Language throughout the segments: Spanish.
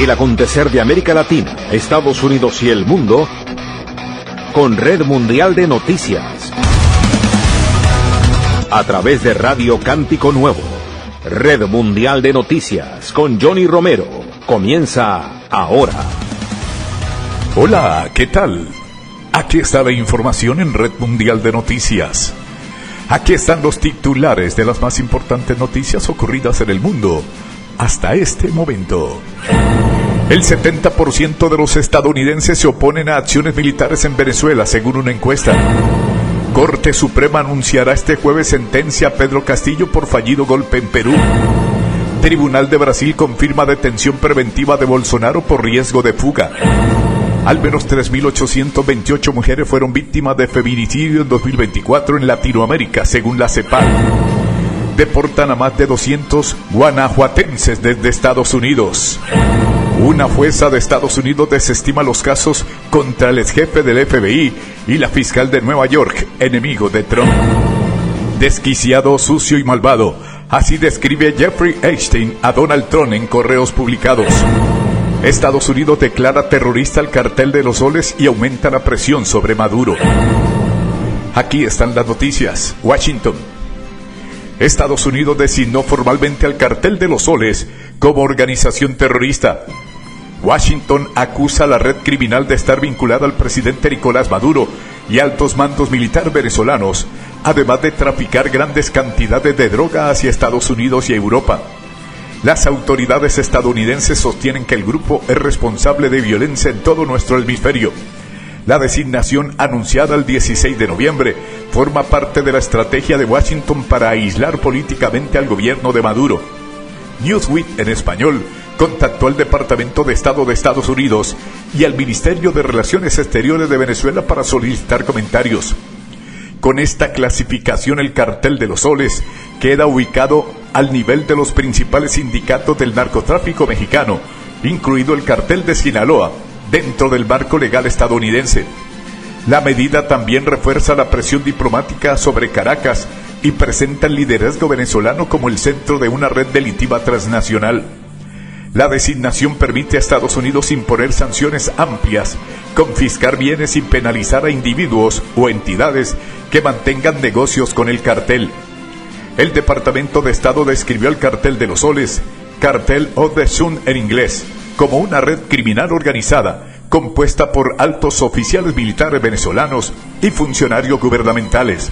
El acontecer de América Latina, Estados Unidos y el mundo con Red Mundial de Noticias. A través de Radio Cántico Nuevo. Red Mundial de Noticias con Johnny Romero. Comienza ahora. Hola, ¿qué tal? Aquí está la información en Red Mundial de Noticias. Aquí están los titulares de las más importantes noticias ocurridas en el mundo hasta este momento. El 70% de los estadounidenses se oponen a acciones militares en Venezuela, según una encuesta. Corte Suprema anunciará este jueves sentencia a Pedro Castillo por fallido golpe en Perú. Tribunal de Brasil confirma detención preventiva de Bolsonaro por riesgo de fuga. Al menos 3.828 mujeres fueron víctimas de feminicidio en 2024 en Latinoamérica, según la CEPAL. Deportan a más de 200 guanajuatenses desde Estados Unidos. Una jueza de Estados Unidos desestima los casos contra el exjefe del FBI y la fiscal de Nueva York, enemigo de Trump. Desquiciado, sucio y malvado. Así describe Jeffrey Epstein a Donald Trump en correos publicados. Estados Unidos declara terrorista al cartel de los soles y aumenta la presión sobre Maduro. Aquí están las noticias. Washington. Estados Unidos designó formalmente al cartel de los soles como organización terrorista. Washington acusa a la red criminal de estar vinculada al presidente Nicolás Maduro y altos mandos militares venezolanos, además de traficar grandes cantidades de droga hacia Estados Unidos y Europa. Las autoridades estadounidenses sostienen que el grupo es responsable de violencia en todo nuestro hemisferio. La designación anunciada el 16 de noviembre forma parte de la estrategia de Washington para aislar políticamente al gobierno de Maduro. Newsweek en español contactó al Departamento de Estado de Estados Unidos y al Ministerio de Relaciones Exteriores de Venezuela para solicitar comentarios. Con esta clasificación, el cartel de los soles queda ubicado al nivel de los principales sindicatos del narcotráfico mexicano, incluido el cartel de Sinaloa, dentro del marco legal estadounidense. La medida también refuerza la presión diplomática sobre Caracas y presenta el liderazgo venezolano como el centro de una red delictiva transnacional. La designación permite a Estados Unidos imponer sanciones amplias, confiscar bienes y penalizar a individuos o entidades que mantengan negocios con el cartel. El Departamento de Estado describió al cartel de los soles, Cartel of the Sun en inglés, como una red criminal organizada, compuesta por altos oficiales militares venezolanos y funcionarios gubernamentales.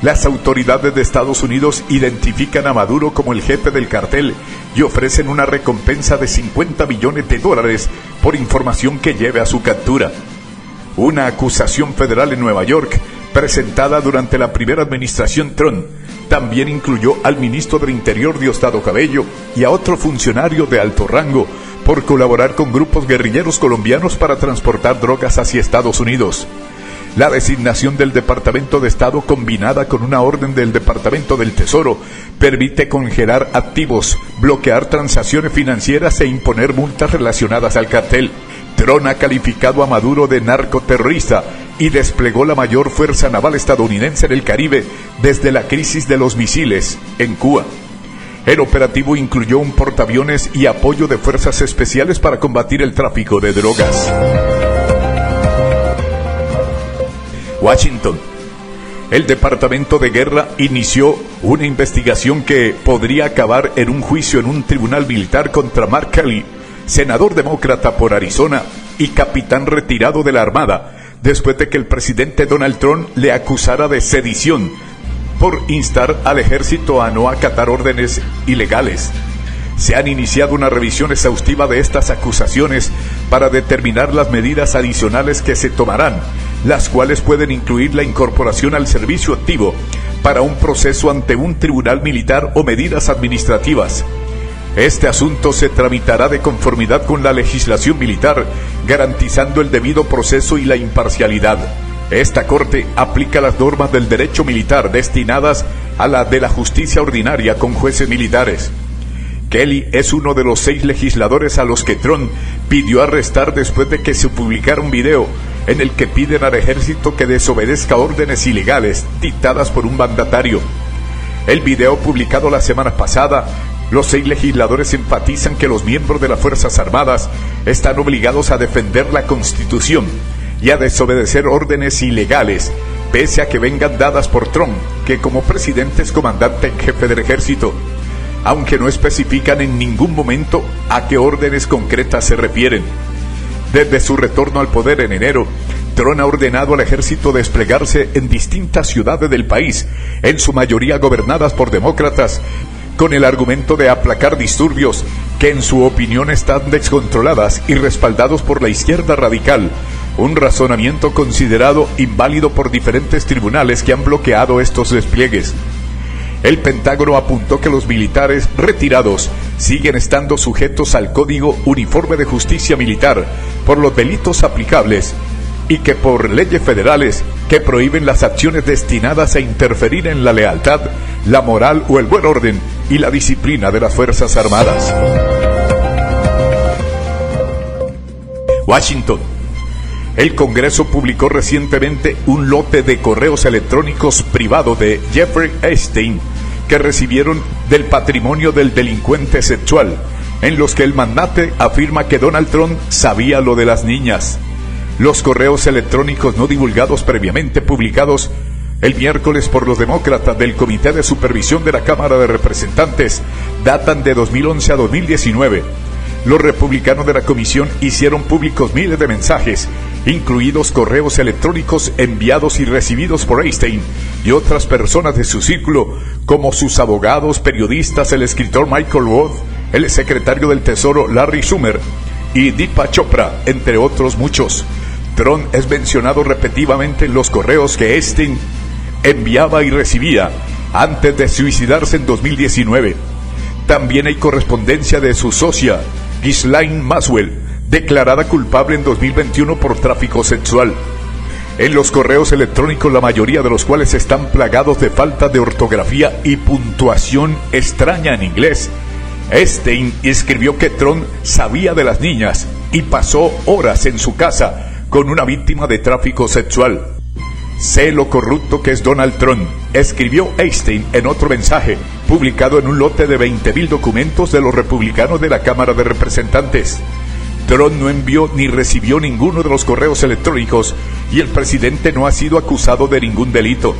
Las autoridades de Estados Unidos identifican a Maduro como el jefe del cartel y ofrecen una recompensa de $50 millones por información que lleve a su captura. Una acusación federal en Nueva York, presentada durante la primera administración Trump, también incluyó al ministro del Interior Diosdado Cabello y a otro funcionario de alto rango por colaborar con grupos guerrilleros colombianos para transportar drogas hacia Estados Unidos. La designación del Departamento de Estado, combinada con una orden del Departamento del Tesoro, permite congelar activos, bloquear transacciones financieras e imponer multas relacionadas al cartel. Trump ha calificado a Maduro de narcoterrorista y desplegó la mayor fuerza naval estadounidense en el Caribe desde la crisis de los misiles en Cuba. El operativo incluyó un portaaviones y apoyo de fuerzas especiales para combatir el tráfico de drogas. Washington. El Departamento de Guerra inició una investigación que podría acabar en un juicio en un tribunal militar contra Mark Kelly, senador demócrata por Arizona y capitán retirado de la Armada, después de que el presidente Donald Trump le acusara de sedición por instar al ejército a no acatar órdenes ilegales. Se han iniciado una revisión exhaustiva de estas acusaciones para determinar las medidas adicionales que se tomarán, las cuales pueden incluir la incorporación al servicio activo para un proceso ante un tribunal militar o medidas administrativas. Este asunto se tramitará de conformidad con la legislación militar, garantizando el debido proceso y la imparcialidad. Esta Corte aplica las normas del derecho militar destinadas a la de la justicia ordinaria con jueces militares. Kelly es uno de los 6 legisladores a los que Trump pidió arrestar después de que se publicara un video en el que piden al ejército que desobedezca órdenes ilegales dictadas por un mandatario. El video, publicado la semana pasada, Los 6 legisladores enfatizan que los miembros de las Fuerzas Armadas están obligados a defender la Constitución y a desobedecer órdenes ilegales, pese a que vengan dadas por Trump, que como presidente es comandante en jefe del ejército, aunque no especifican en ningún momento a qué órdenes concretas se refieren. Desde su retorno al poder en enero, Trump ha ordenado al ejército desplegarse en distintas ciudades del país, en su mayoría gobernadas por demócratas, con el argumento de aplacar disturbios que en su opinión están descontroladas y respaldados por la izquierda radical, un razonamiento considerado inválido por diferentes tribunales que han bloqueado estos despliegues. El Pentágono apuntó que los militares retirados siguen estando sujetos al Código Uniforme de Justicia Militar por los delitos aplicables y que por leyes federales que prohíben las acciones destinadas a interferir en la lealtad, la moral o el buen orden y la disciplina de las Fuerzas Armadas. Washington. El Congreso publicó recientemente un lote de correos electrónicos privados de Jeffrey Epstein que recibieron del patrimonio del delincuente sexual, en los que el magnate afirma que Donald Trump sabía lo de las niñas. Los correos electrónicos no divulgados previamente, publicados el miércoles por los demócratas del Comité de Supervisión de la Cámara de Representantes, datan de 2011 a 2019. Los republicanos de la comisión hicieron públicos miles de mensajes, incluidos correos electrónicos enviados y recibidos por Epstein y otras personas de su círculo, como sus abogados, periodistas, el escritor Michael Roth, el secretario del Tesoro Larry Summer y Deepak Chopra, entre otros muchos. Trump es mencionado repetidamente en los correos que Epstein enviaba y recibía antes de suicidarse en 2019. También hay correspondencia de su socia, Ghislaine Maxwell, declarada culpable en 2021 por tráfico sexual. En los correos electrónicos, la mayoría de los cuales están plagados de falta de ortografía y puntuación extraña en inglés, Epstein escribió que Trump sabía de las niñas y pasó horas en su casa con una víctima de tráfico sexual. Sé lo corrupto que es Donald Trump, escribió Epstein en otro mensaje, publicado en un lote de 20,000 documentos de los republicanos de la Cámara de Representantes. Trump no envió ni recibió ninguno de los correos electrónicos y el presidente no ha sido acusado de ningún delito.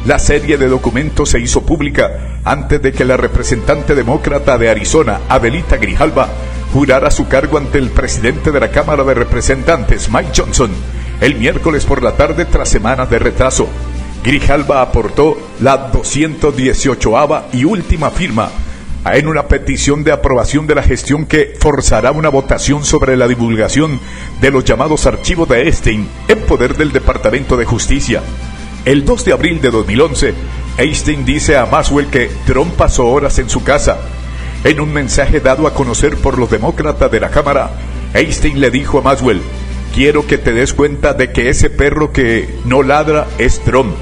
La serie de documentos se hizo pública antes de que la representante demócrata de Arizona, Adelita Grijalva, jurara su cargo ante el presidente de la Cámara de Representantes, Mike Johnson, el miércoles por la tarde tras semanas de retraso. Grijalva aportó la 218ª y última firma en una petición de aprobación de la gestión que forzará una votación sobre la divulgación de los llamados archivos de Epstein en poder del Departamento de Justicia. El 2 de abril de 2011, Epstein dice a Maxwell que Trump pasó horas en su casa. En un mensaje dado a conocer por los demócratas de la Cámara, Epstein le dijo a Maxwell: quiero que te des cuenta de que ese perro que no ladra es Trump.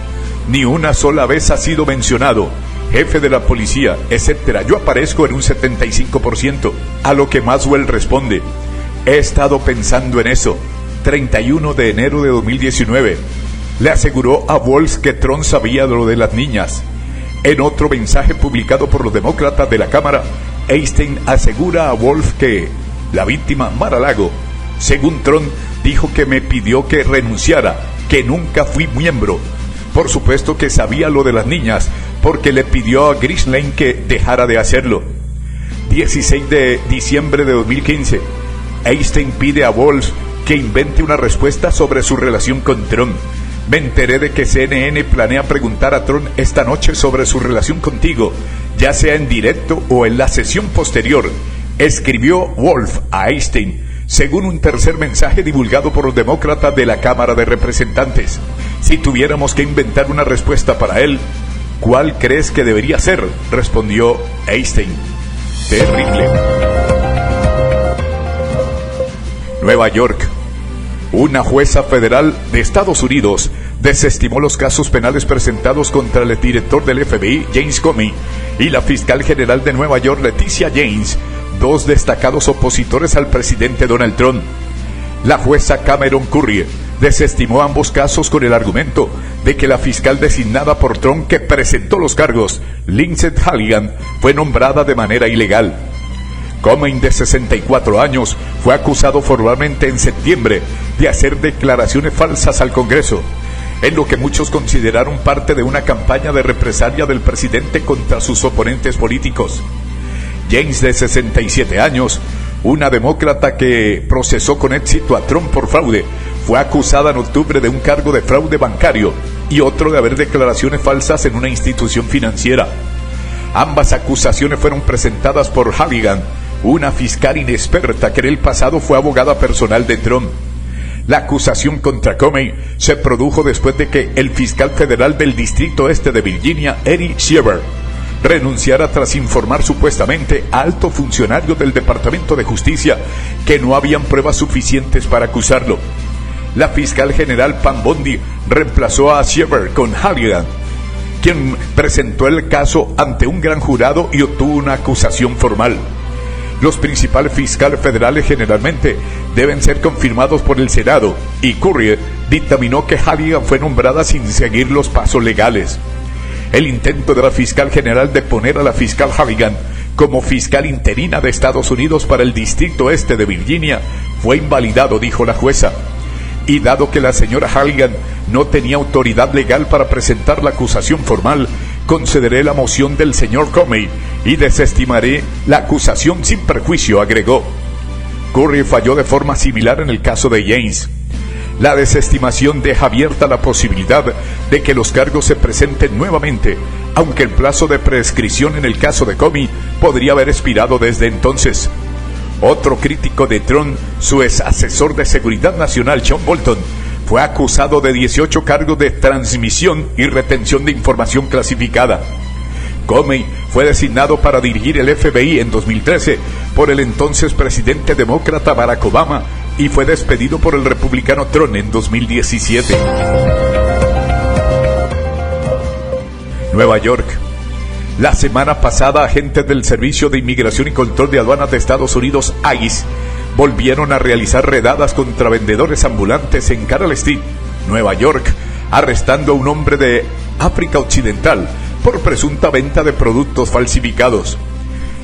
Ni una sola vez ha sido mencionado. Jefe de la policía, etcétera. Yo aparezco en un 75%. A lo que Maxwell responde: he estado pensando en eso. 31 de enero de 2019. Le aseguró a Walz que Trump sabía de lo de las niñas. En otro mensaje publicado por los demócratas de la Cámara, Epstein asegura a Walz que la víctima, Mar-a-Lago, según Trump, dijo que me pidió que renunciara, que nunca fui miembro. Por supuesto que sabía lo de las niñas, porque le pidió a Ghislaine que dejara de hacerlo. 16 de diciembre de 2015, Epstein pide a Walz que invente una respuesta sobre su relación con Trump. Me enteré de que CNN planea preguntar a Trump esta noche sobre su relación contigo, ya sea en directo o en la sesión posterior, escribió Wolf a Epstein, según un tercer mensaje divulgado por los demócratas de la Cámara de Representantes. Si tuviéramos que inventar una respuesta para él, ¿cuál crees que debería ser?, respondió Epstein. Terrible. Nueva York. Una jueza federal de Estados Unidos desestimó los casos penales presentados contra el director del FBI, James Comey, y la fiscal general de Nueva York, Leticia James, dos destacados opositores al presidente Donald Trump. La jueza Cameron Currie desestimó ambos casos con el argumento de que la fiscal designada por Trump que presentó los cargos, Lindsey Halligan, fue nombrada de manera ilegal. Comey, de 64 años, fue acusado formalmente en septiembre de hacer declaraciones falsas al Congreso, en lo que muchos consideraron parte de una campaña de represalia del presidente contra sus oponentes políticos. James, de 67 años, una demócrata que procesó con éxito a Trump por fraude, fue acusada en octubre de un cargo de fraude bancario y otro de haber declaraciones falsas en una institución financiera. Ambas acusaciones fueron presentadas por Halligan, una fiscal inexperta que en el pasado fue abogada personal de Trump. La acusación contra Comey se produjo después de que el fiscal federal del Distrito Este de Virginia, Eric Schreiber, renunciara tras informar supuestamente a altos funcionarios del Departamento de Justicia que no habían pruebas suficientes para acusarlo. La fiscal general Pam Bondi reemplazó a Schreiber con Halligan, quien presentó el caso ante un gran jurado y obtuvo una acusación formal. Los principales fiscales federales generalmente deben ser confirmados por el Senado, y Currie dictaminó que Halligan fue nombrada sin seguir los pasos legales. El intento de la fiscal general de poner a la fiscal Halligan como fiscal interina de Estados Unidos para el Distrito Este de Virginia fue invalidado, dijo la jueza. Y dado que la señora Halligan no tenía autoridad legal para presentar la acusación formal, concederé la moción del señor Comey y desestimaré la acusación sin perjuicio, agregó. Currie falló de forma similar en el caso de James. La desestimación deja abierta la posibilidad de que los cargos se presenten nuevamente, aunque el plazo de prescripción en el caso de Comey podría haber expirado desde entonces. Otro crítico de Trump, su ex asesor de seguridad nacional, John Bolton, fue acusado de 18 cargos de transmisión y retención de información clasificada. Comey fue designado para dirigir el FBI en 2013 por el entonces presidente demócrata Barack Obama y fue despedido por el republicano Trump en 2017. Nueva York. La semana pasada, agentes del Servicio de Inmigración y Control de Aduanas de Estados Unidos, ICE, volvieron a realizar redadas contra vendedores ambulantes en Canal Street, Nueva York, arrestando a un hombre de África Occidental por presunta venta de productos falsificados.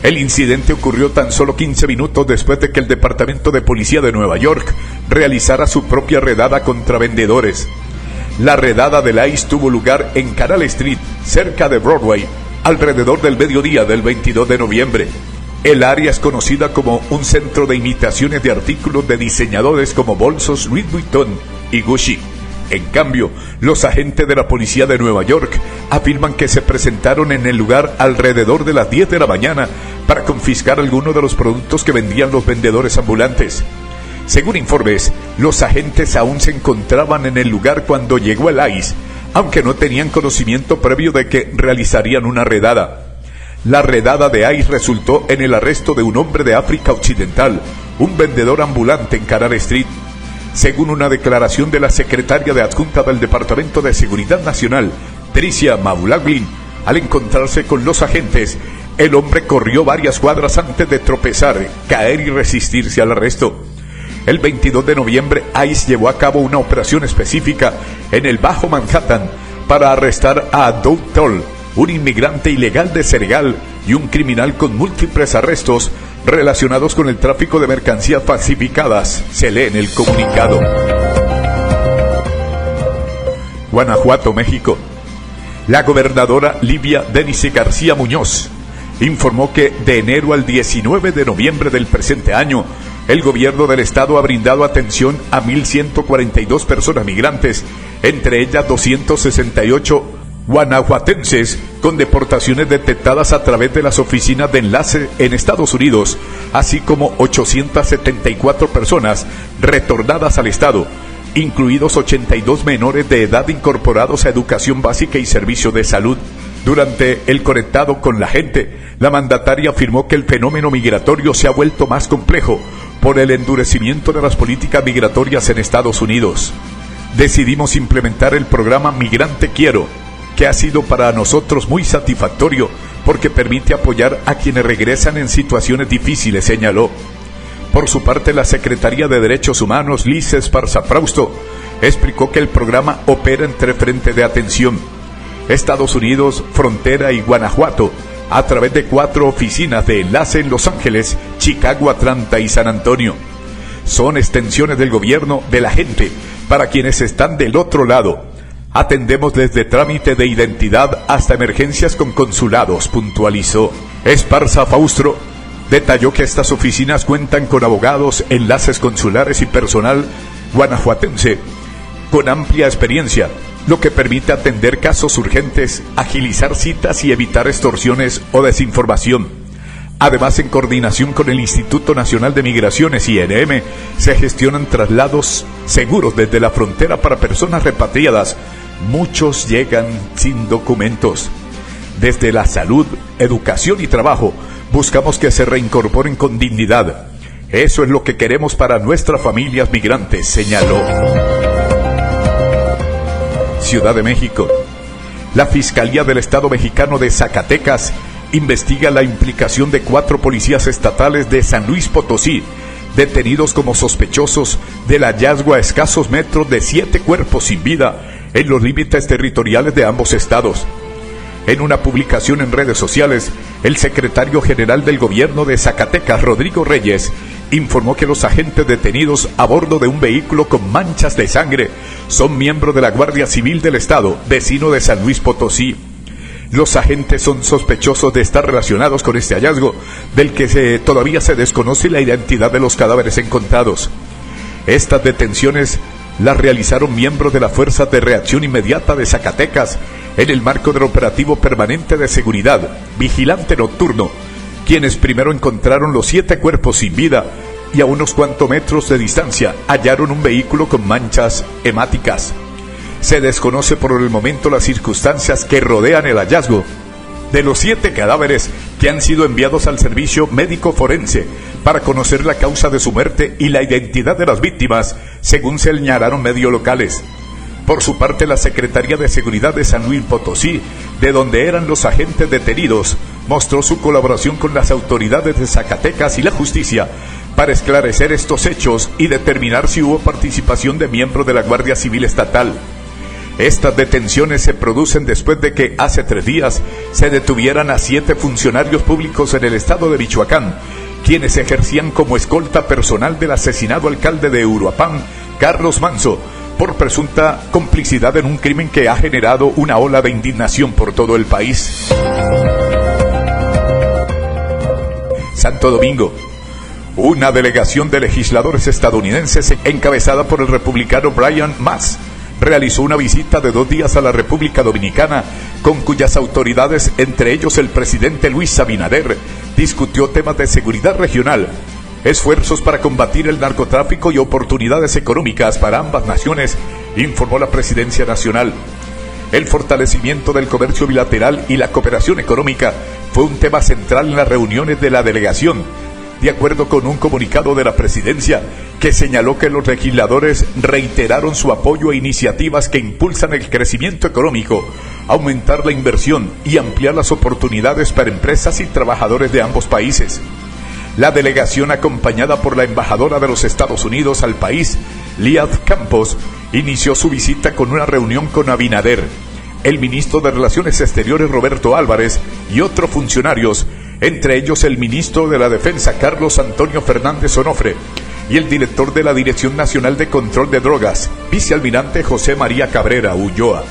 El incidente ocurrió tan solo 15 minutos después de que el Departamento de Policía de Nueva York realizara su propia redada contra vendedores. La redada del ICE tuvo lugar en Canal Street, cerca de Broadway, alrededor del mediodía del 22 de noviembre. El área es conocida como un centro de imitaciones de artículos de diseñadores como bolsos Louis Vuitton y Gucci. En cambio, los agentes de la policía de Nueva York afirman que se presentaron en el lugar alrededor de las 10 de la mañana para confiscar algunos de los productos que vendían los vendedores ambulantes. Según informes, los agentes aún se encontraban en el lugar cuando llegó el ICE, aunque no tenían conocimiento previo de que realizarían una redada. La redada de ICE resultó en el arresto de un hombre de África Occidental, un vendedor ambulante en Canal Street. Según una declaración de la secretaria de adjunta del Departamento de Seguridad Nacional, Tricia Maulaglin, al encontrarse con los agentes, el hombre corrió varias cuadras antes de tropezar, caer y resistirse al arresto. El 22 de noviembre, ICE llevó a cabo una operación específica en el Bajo Manhattan para arrestar a Doug Toll, un inmigrante ilegal de Senegal y un criminal con múltiples arrestos relacionados con el tráfico de mercancías falsificadas, se lee en el comunicado. Guanajuato, México. La gobernadora Livia Denise García Muñoz informó que de enero al 19 de noviembre del presente año, el gobierno del estado ha brindado atención a 1,142 personas migrantes, entre ellas 268 guanajuatenses con deportaciones detectadas a través de las oficinas de enlace en Estados Unidos, así como 874 personas retornadas al estado, incluidos 82 menores de edad incorporados a educación básica y servicio de salud. Durante el conectado con la gente, la mandataria afirmó que el fenómeno migratorio se ha vuelto más complejo por el endurecimiento de las políticas migratorias en Estados Unidos. Decidimos implementar el programa Migrante Quiero, que ha sido para nosotros muy satisfactorio porque permite apoyar a quienes regresan en situaciones difíciles, señaló. Por su parte, la secretaria de Derechos Humanos, Liz Esparza Frausto, explicó que el programa opera en 3 frentes de atención: Estados Unidos, Frontera y Guanajuato, a través de 4 oficinas de enlace en Los Ángeles, Chicago, Atlanta y San Antonio. Son extensiones del gobierno de la gente para quienes están del otro lado. Atendemos desde trámite de identidad hasta emergencias con consulados, puntualizó. Esparza Faustro detalló que estas oficinas cuentan con abogados, enlaces consulares y personal guanajuatense con amplia experiencia, lo que permite atender casos urgentes, agilizar citas y evitar extorsiones o desinformación. Además, en coordinación con el Instituto Nacional de Migraciones y INM, se gestionan traslados seguros desde la frontera para personas repatriadas. Muchos llegan sin documentos. Desde la salud, educación y trabajo, buscamos que se reincorporen con dignidad. Eso es lo que queremos para nuestras familias migrantes, señaló. Ciudad de México. La Fiscalía del Estado Mexicano de Zacatecas investiga la implicación de 4 policías estatales de San Luis Potosí, detenidos como sospechosos del hallazgo a escasos metros de 7 cuerpos sin vida en los límites territoriales de ambos estados. En una publicación en redes sociales, el secretario general del gobierno de Zacatecas, Rodrigo Reyes, informó que los agentes detenidos a bordo de un vehículo con manchas de sangre son miembros de la Guardia Civil del Estado, vecino de San Luis Potosí. Los agentes son sospechosos de estar relacionados con este hallazgo, del que todavía se desconoce la identidad de los cadáveres encontrados. Estas detenciones las realizaron miembros de la Fuerza de Reacción Inmediata de Zacatecas en el marco del operativo permanente de seguridad, vigilante nocturno, quienes primero encontraron los 7 cuerpos sin vida y a unos cuantos metros de distancia hallaron un vehículo con manchas hemáticas. Se desconoce por el momento las circunstancias que rodean el hallazgo de los 7 cadáveres que han sido enviados al servicio médico forense para conocer la causa de su muerte y la identidad de las víctimas, según señalaron medios locales. Por su parte, la Secretaría de Seguridad de San Luis Potosí, de donde eran los agentes detenidos, mostró su colaboración con las autoridades de Zacatecas y la justicia para esclarecer estos hechos y determinar si hubo participación de miembros de la Guardia Civil Estatal. Estas detenciones se producen después de que hace 3 días se detuvieran a 7 funcionarios públicos en el estado de Michoacán, quienes ejercían como escolta personal del asesinado alcalde de Uruapan, Carlos Manzo, por presunta complicidad en un crimen que ha generado una ola de indignación por todo el país. Santo Domingo. Una delegación de legisladores estadounidenses encabezada por el republicano Brian Mast realizó una visita de 2 días a la República Dominicana, con cuyas autoridades, entre ellos el presidente Luis Abinader, discutió temas de seguridad regional, esfuerzos para combatir el narcotráfico y oportunidades económicas para ambas naciones, informó la Presidencia Nacional. El fortalecimiento del comercio bilateral y la cooperación económica fue un tema central en las reuniones de la delegación, de acuerdo con un comunicado de la Presidencia que señaló que los legisladores reiteraron su apoyo a iniciativas que impulsan el crecimiento económico, aumentar la inversión y ampliar las oportunidades para empresas y trabajadores de ambos países. La delegación, acompañada por la embajadora de los Estados Unidos al país, Liad Campos, inició su visita con una reunión con Abinader, el ministro de Relaciones Exteriores Roberto Álvarez y otros funcionarios, entre ellos el ministro de la Defensa Carlos Antonio Fernández Onofre y el director de la Dirección Nacional de Control de Drogas, vicealmirante José María Cabrera Ulloa.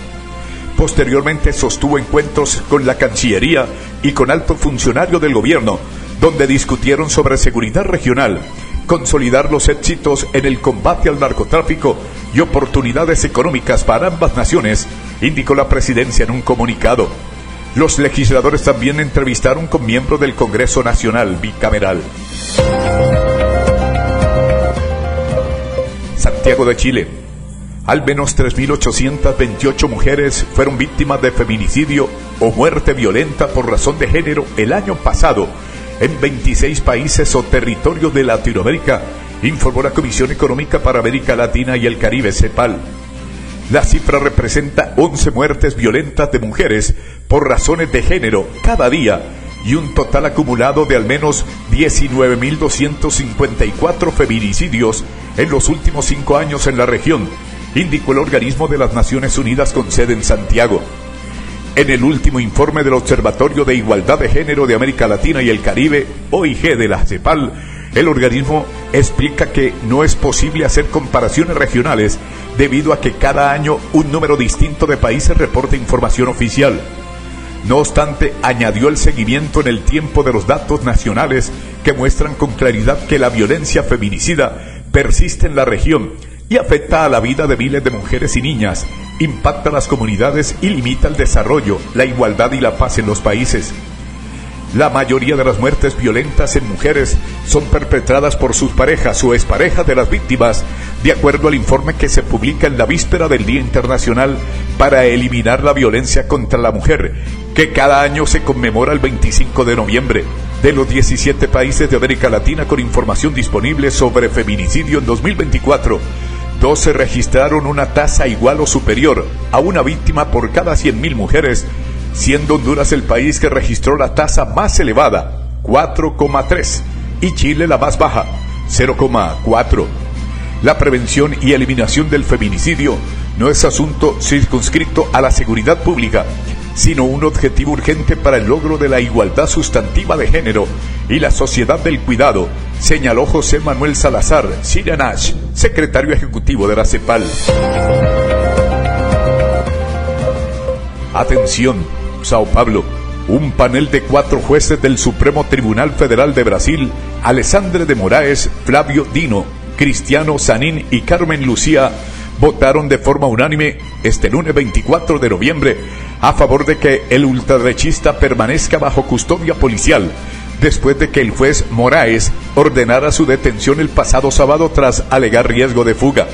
Posteriormente sostuvo encuentros con la Cancillería y con altos funcionarios del gobierno, donde discutieron sobre seguridad regional, consolidar los éxitos en el combate al narcotráfico y oportunidades económicas para ambas naciones, indicó la Presidencia en un comunicado. Los legisladores también entrevistaron con miembros del Congreso Nacional Bicameral. Santiago de Chile. Al menos 3.828 mujeres fueron víctimas de feminicidio o muerte violenta por razón de género el año pasado en 26 países o territorios de Latinoamérica, informó la Comisión Económica para América Latina y el Caribe, CEPAL. La cifra representa 11 muertes violentas de mujeres por razones de género cada día y un total acumulado de al menos 19.254 feminicidios en los últimos 5 años en la región, indicó el organismo de las Naciones Unidas con sede en Santiago. En el último informe del Observatorio de Igualdad de Género de América Latina y el Caribe, OIG de la CEPAL, el organismo explica que no es posible hacer comparaciones regionales debido a que cada año un número distinto de países reporta información oficial. No obstante, añadió el seguimiento en el tiempo de los datos nacionales que muestran con claridad que la violencia feminicida persiste en la región y afecta a la vida de miles de mujeres y niñas, impacta a las comunidades y limita el desarrollo, la igualdad y la paz en los países. La mayoría de las muertes violentas en mujeres son perpetradas por sus parejas o exparejas de las víctimas, de acuerdo al informe que se publica en la víspera del Día Internacional para eliminar la violencia contra la mujer, que cada año se conmemora el 25 de noviembre. De los 17 países de América Latina con información disponible sobre feminicidio en 2024, 12 registraron una tasa igual o superior a una víctima por cada 100.000 mujeres, siendo Honduras el país que registró la tasa más elevada, 4,3, y Chile la más baja, 0,4. La prevención y eliminación del feminicidio no es asunto circunscrito a la seguridad pública, sino un objetivo urgente para el logro de la igualdad sustantiva de género y la sociedad del cuidado, señaló José Manuel Salazar Siranash, secretario ejecutivo de la CEPAL. Atención, Sao Paulo. Un panel de 4 jueces del Supremo Tribunal Federal de Brasil, Alessandre de Moraes, Flávio Dino, Cristiano Zanin y Carmen Lucía, votaron de forma unánime este lunes 24 de noviembre a favor de que el ultraderechista permanezca bajo custodia policial, después de que el juez Moraes ordenara su detención el pasado sábado tras alegar riesgo de fuga.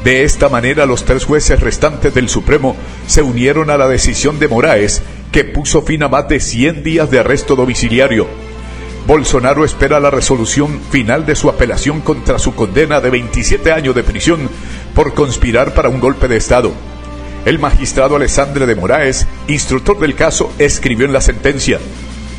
De esta manera, los 3 jueces restantes del Supremo se unieron a la decisión de Moraes, que puso fin a más de 100 días de arresto domiciliario. Bolsonaro espera la resolución final de su apelación contra su condena de 27 años de prisión por conspirar para un golpe de Estado. El magistrado Alessandre de Moraes, instructor del caso, escribió en la sentencia: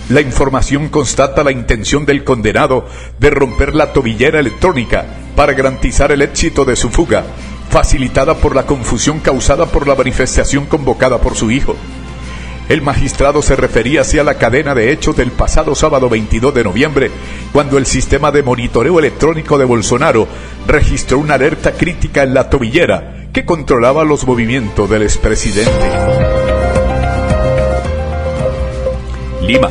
la información constata la intención del condenado de romper la tobillera electrónica para garantizar el éxito de su fuga, facilitada por la confusión causada por la manifestación convocada por su hijo. El magistrado se refería hacia la cadena de hechos del pasado sábado 22 de noviembre, cuando el sistema de monitoreo electrónico de Bolsonaro registró una alerta crítica en la tobillera que controlaba los movimientos del expresidente. Lima.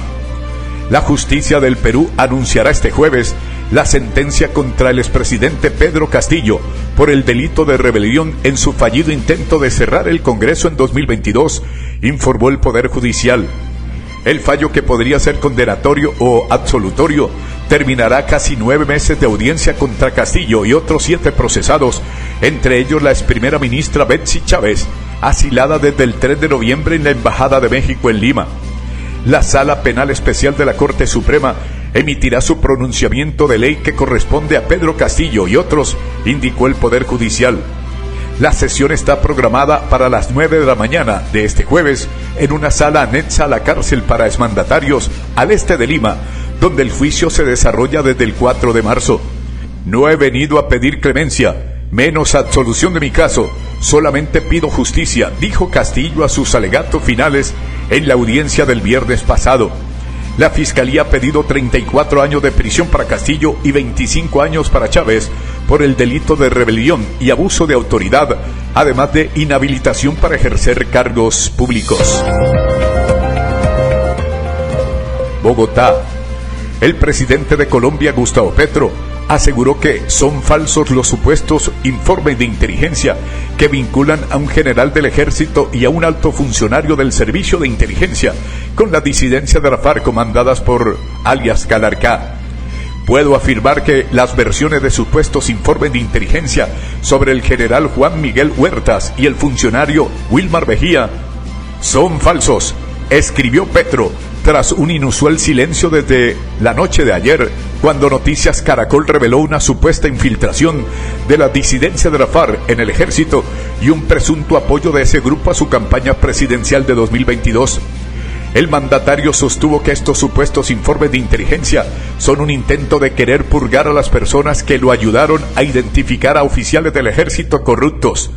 La justicia del Perú anunciará este jueves la sentencia contra el expresidente Pedro Castillo por el delito de rebelión en su fallido intento de cerrar el Congreso en 2022, informó el Poder Judicial. El fallo, que podría ser condenatorio o absolutorio, terminará casi 9 meses de audiencia contra Castillo y otros 7 procesados, entre ellos la ex primera ministra Betsy Chávez, asilada desde el 3 de noviembre en la Embajada de México en Lima. La Sala Penal Especial de la Corte Suprema emitirá su pronunciamiento de ley que corresponde a Pedro Castillo y otros, indicó el Poder Judicial. La sesión está programada para las 9 de la mañana de este jueves en una sala anexa a la cárcel para exmandatarios al este de Lima, donde el juicio se desarrolla desde el 4 de marzo. No he venido a pedir clemencia, menos absolución de mi caso, solamente pido justicia, dijo Castillo a sus alegatos finales en la audiencia del viernes pasado. La Fiscalía ha pedido 34 años de prisión para Castillo y 25 años para Chávez por el delito de rebelión y abuso de autoridad, además de inhabilitación para ejercer cargos públicos. Bogotá. El presidente de Colombia, Gustavo Petro, aseguró que son falsos los supuestos informes de inteligencia que vinculan a un general del ejército y a un alto funcionario del servicio de inteligencia con la disidencia de la FARC comandadas por alias Calarcá. Puedo afirmar que las versiones de supuestos informes de inteligencia sobre el general Juan Miguel Huertas y el funcionario Wilmar Mejía son falsos, escribió Petro tras un inusual silencio desde la noche de ayer, cuando Noticias Caracol reveló una supuesta infiltración de la disidencia de la FARC en el ejército y un presunto apoyo de ese grupo a su campaña presidencial de 2022. El mandatario sostuvo que estos supuestos informes de inteligencia son un intento de querer purgar a las personas que lo ayudaron a identificar a oficiales del ejército corruptos.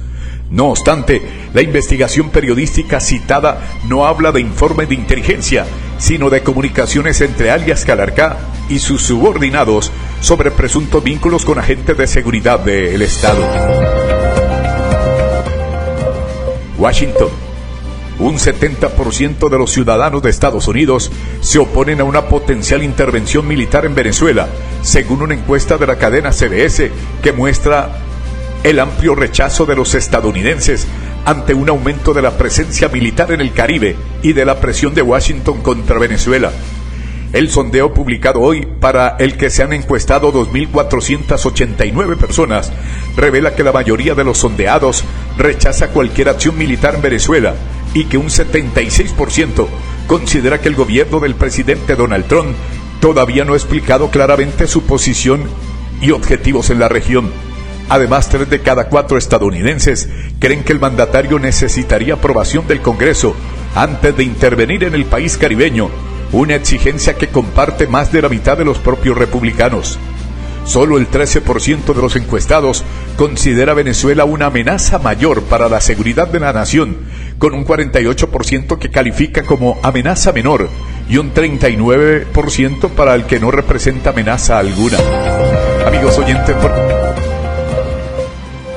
No obstante, la investigación periodística citada no habla de informes de inteligencia, sino de comunicaciones entre alias Calarcá y sus subordinados sobre presuntos vínculos con agentes de seguridad del Estado. Washington. Un 70% de los ciudadanos de Estados Unidos se oponen a una potencial intervención militar en Venezuela, según una encuesta de la cadena CBS que muestra el amplio rechazo de los estadounidenses ante un aumento de la presencia militar en el Caribe y de la presión de Washington contra Venezuela. El sondeo publicado hoy, para el que se han encuestado 2.489 personas, revela que la mayoría de los sondeados rechaza cualquier acción militar en Venezuela y que un 76% considera que el gobierno del presidente Donald Trump todavía no ha explicado claramente su posición y objetivos en la región. Además, 3 de cada 4 estadounidenses creen que el mandatario necesitaría aprobación del Congreso antes de intervenir en el país caribeño, una exigencia que comparte más de la mitad de los propios republicanos. Solo el 13% de los encuestados considera a Venezuela una amenaza mayor para la seguridad de la nación, con un 48% que califica como amenaza menor y un 39% para el que no representa amenaza alguna. Amigos oyentes, por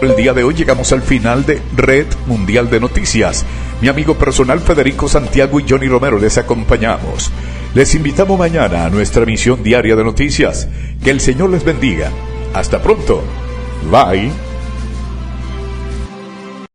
el día de hoy llegamos al final de Red Mundial de Noticias. Mi amigo personal Federico Santiago y Johnny Romero les acompañamos. Les invitamos mañana a nuestra emisión diaria de noticias. Que el Señor les bendiga. Hasta pronto. Bye.